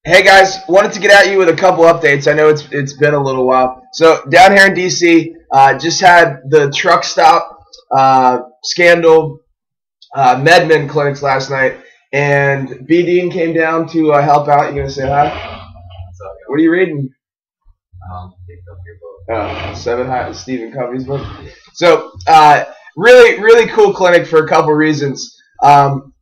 Hey guys, wanted to get at you with a couple updates. I know it's been a little while. So down here in DC, just had the truck stop scandal MedMen clinics last night, and B Dean came down to help out. You gonna say hi? What are you reading? Seven High, Stephen Covey's book. So really cool clinic for a couple reasons.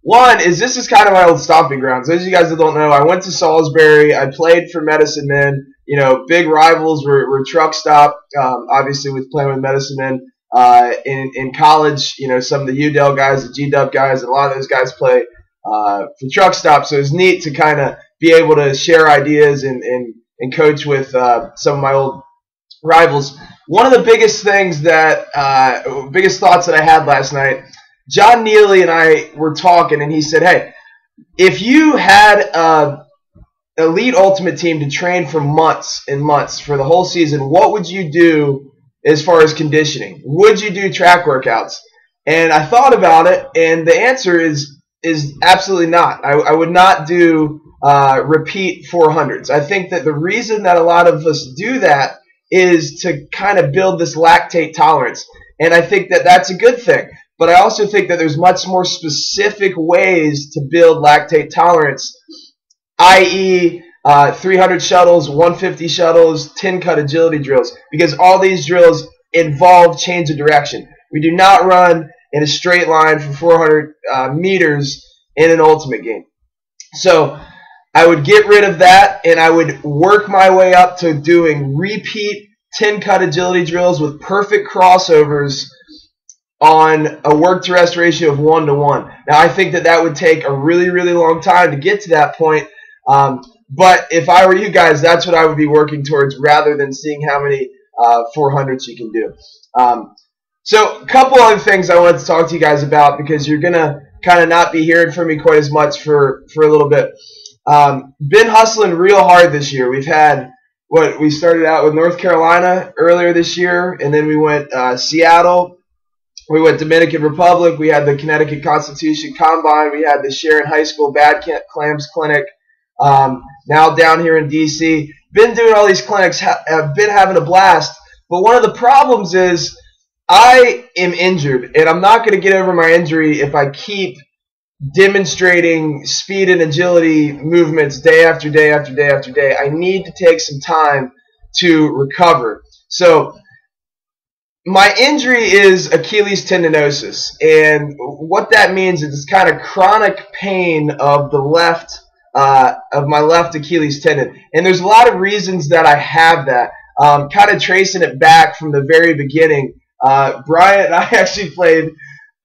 One is this is kind of my old stomping grounds. Those of you guys that don't know, I went to Salisbury. I played for Medicine Men. You know, big rivals were Truck Stop, obviously with playing with Medicine Men. In college, you know, some of the UDEL guys, the GW guys, and a lot of those guys play for Truck Stop. So it was neat to kind of be able to share ideas and coach with some of my old rivals. One of the biggest things that, biggest thoughts that I had last night, John Neely and I were talking, and he said, hey, if you had an elite ultimate team to train for months and months for the whole season, what would you do as far as conditioning? Would you do track workouts? And I thought about it, and the answer is absolutely not. I would not do repeat 400s. I think that the reason that a lot of us do that is to kind of build this lactate tolerance, and I think that that's a good thing. But I also think that there's much more specific ways to build lactate tolerance, i.e. 300 shuttles, 150 shuttles, 10-cut agility drills, because all these drills involve change of direction. We do not run in a straight line for 400 meters in an ultimate game. So I would get rid of that, and I would work my way up to doing repeat 10-cut agility drills with perfect crossovers on a work-to-rest ratio of 1-to-1. Now, I think that would take a really long time to get to that point. But if I were you guys, that's what I would be working towards rather than seeing how many 400s you can do. So a couple other things I wanted to talk to you guys about because you're going to kind of not be hearing from me quite as much for a little bit. Been hustling real hard this year. We've had, we started out with North Carolina earlier this year, and then we went Seattle. We went Dominican Republic. We had the Connecticut Constitution Combine. We had the Sharon High School Bad Clams Clinic. Now down here in D.C. Been doing all these clinics. Have been having a blast. But one of the problems is I am injured, and I'm not going to get over my injury if I keep demonstrating speed and agility movements day after day after day after day. I need to take some time to recover. So my injury is Achilles tendinosis, and what that means is it's kind of chronic pain of the left, of my left Achilles tendon. And there's a lot of reasons that I have that. Kind of tracing it back from the very beginning. Bryant and I actually played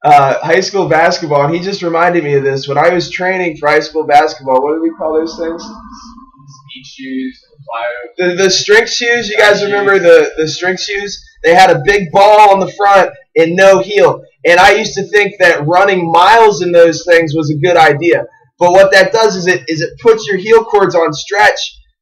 high school basketball, and he just reminded me of this. When I was training for high school basketball, what do we call those things? Speed shoes, the strength shoes. You guys remember the strength shoes? They had a big ball on the front and no heel. And I used to think that running miles in those things was a good idea. But what that does is it puts your heel cords on stretch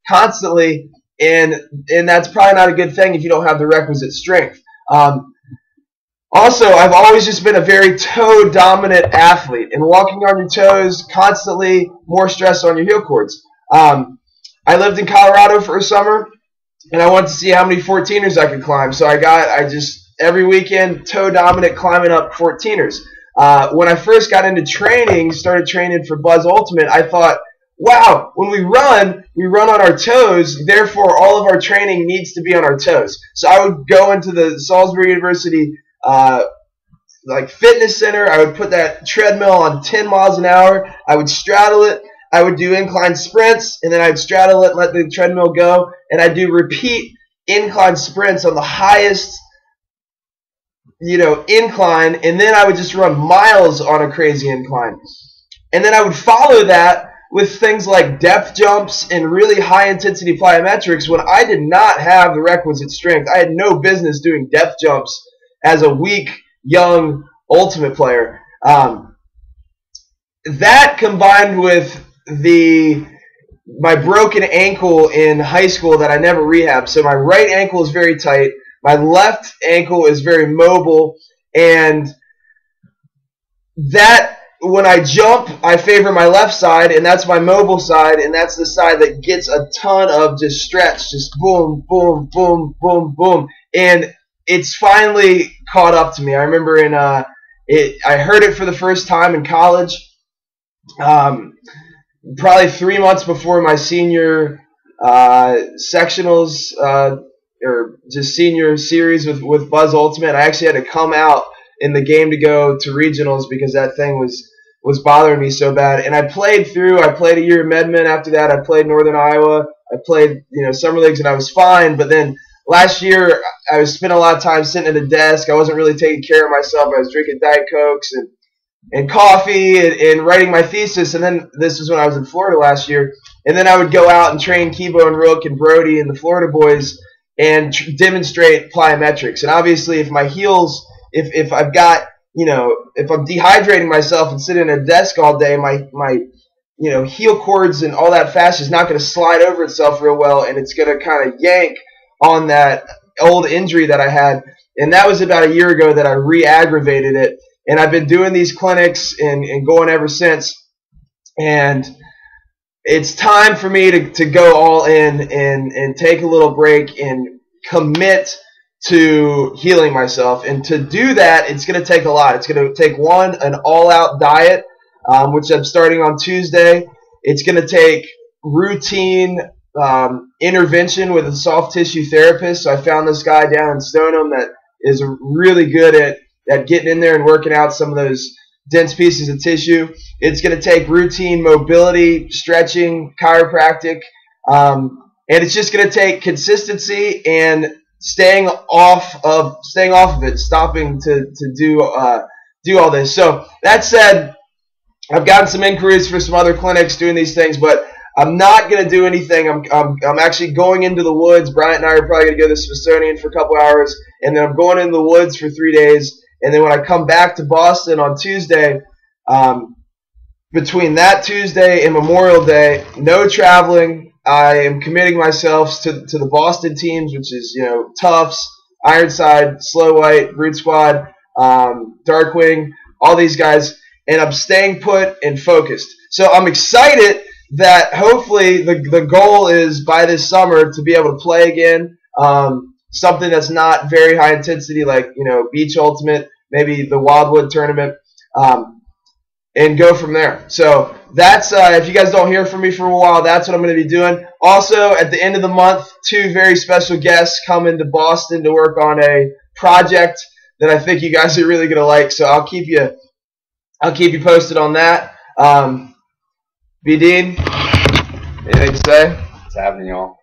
constantly, and that's probably not a good thing if you don't have the requisite strength. Also, I've always just been a very toe-dominant athlete, and walking on your toes constantly, more stress on your heel cords. I lived in Colorado for a summer, and I wanted to see how many 14ers I could climb. So I just every weekend toe-dominant climbing up 14ers. When I first got into training, started training for Buzz Ultimate, I thought, wow, when we run on our toes, therefore all of our training needs to be on our toes. So I would go into the Salisbury University like fitness center. I would put that treadmill on 10 miles an hour. I would straddle it. I would do incline sprints, and then I'd straddle it and let the treadmill go, and I'd do repeat incline sprints on the highest, incline, and then I would just run miles on a crazy incline. And then I would follow that with things like depth jumps and really high-intensity plyometrics when I did not have the requisite strength. I had no business doing depth jumps as a weak, young ultimate player. That combined with my broken ankle in high school that I never rehabbed. So my right ankle is very tight. My left ankle is very mobile, and that when I jump, I favor my left side, and that's my mobile side, and that's the side that gets a ton of just stretch, just boom, boom, boom, boom, boom. And it's finally caught up to me. I remember I heard it for the first time in college, probably 3 months before my senior sectionals or just senior series with Buzz Ultimate. I actually had to come out in the game to go to regionals because that thing was bothering me so bad. And I played through. I played a year at Medman. After that, I played Northern Iowa. I played summer leagues, and I was fine. But then last year, I was spending a lot of time sitting at a desk. I wasn't really taking care of myself. I was drinking Diet Cokes and coffee and writing my thesis. And then this was when I was in Florida last year. And then I would go out and train Kibo and Rook and Brody and the Florida boys and demonstrate plyometrics. And obviously, if my heels, if I've got, if I'm dehydrating myself and sitting at a desk all day, my heel cords and all that fascia is not going to slide over itself real well, and it's going to kind of yank on that old injury that I had. And that was about a year ago that I re-aggravated it. And I've been doing these clinics and going ever since. And it's time for me to go all in and take a little break and commit to healing myself. And to do that, it's going to take a lot. It's going to take, an all-out diet, which I'm starting on Tuesday. It's going to take routine intervention with a soft tissue therapist. So I found this guy down in Stoneham that is really good at getting in there and working out some of those dense pieces of tissue. It's going to take routine mobility, stretching, chiropractic, and it's just going to take consistency and staying off of it, stopping to do all this. So that said, I've gotten some inquiries for some other clinics doing these things, but I'm not going to do anything. I'm actually going into the woods. Bryant and I are probably going to go to the Smithsonian for a couple hours, and then I'm going into the woods for 3 days. And then when I come back to Boston on Tuesday, between that Tuesday and Memorial Day, no traveling. I am committing myself to the Boston teams, which is Tufts, Ironside, Slow White, Root Squad, Darkwing, all these guys, and I'm staying put and focused. So I'm excited that hopefully the goal is by this summer to be able to play again, something that's not very high intensity like Beach Ultimate, maybe the Wildwood tournament, and go from there. So that's if you guys don't hear from me for a while, that's what I'm going to be doing. Also, at the end of the month, 2 very special guests coming to Boston to work on a project that I think you guys are really going to like. So I'll keep you posted on that. B. Dean, anything to say? What's happening, y'all?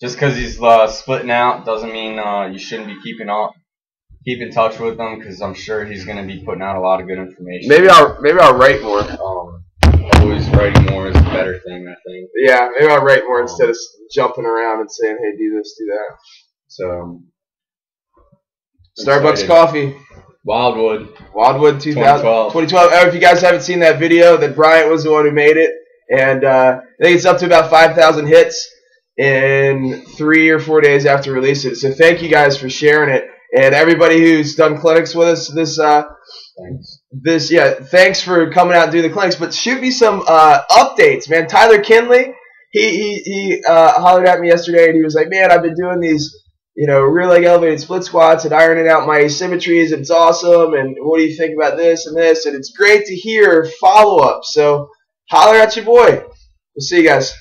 Just because he's splitting out doesn't mean you shouldn't be keep in touch with him, because I'm sure he's going to be putting out a lot of good information. Maybe I'll write more. Always writing more is a better thing, I think. Yeah, maybe I'll write more instead of jumping around and saying, hey, do this, do that. So, Starbucks coffee. Wildwood 2012. Oh, if you guys haven't seen that video, that Bryant was the one who made it. And I think it's up to about 5,000 hits in 3 or 4 days after release it. So thank you guys for sharing it. And everybody who's done clinics with us thanks for coming out and doing the clinics. But shoot me some updates, man. Tyler Kinley, he hollered at me yesterday, and he was like, man, I've been doing these rear leg elevated split squats and ironing out my asymmetries, and it's awesome, and what do you think about this and this? And it's great to hear follow-up. So holler at your boy. We'll see you guys.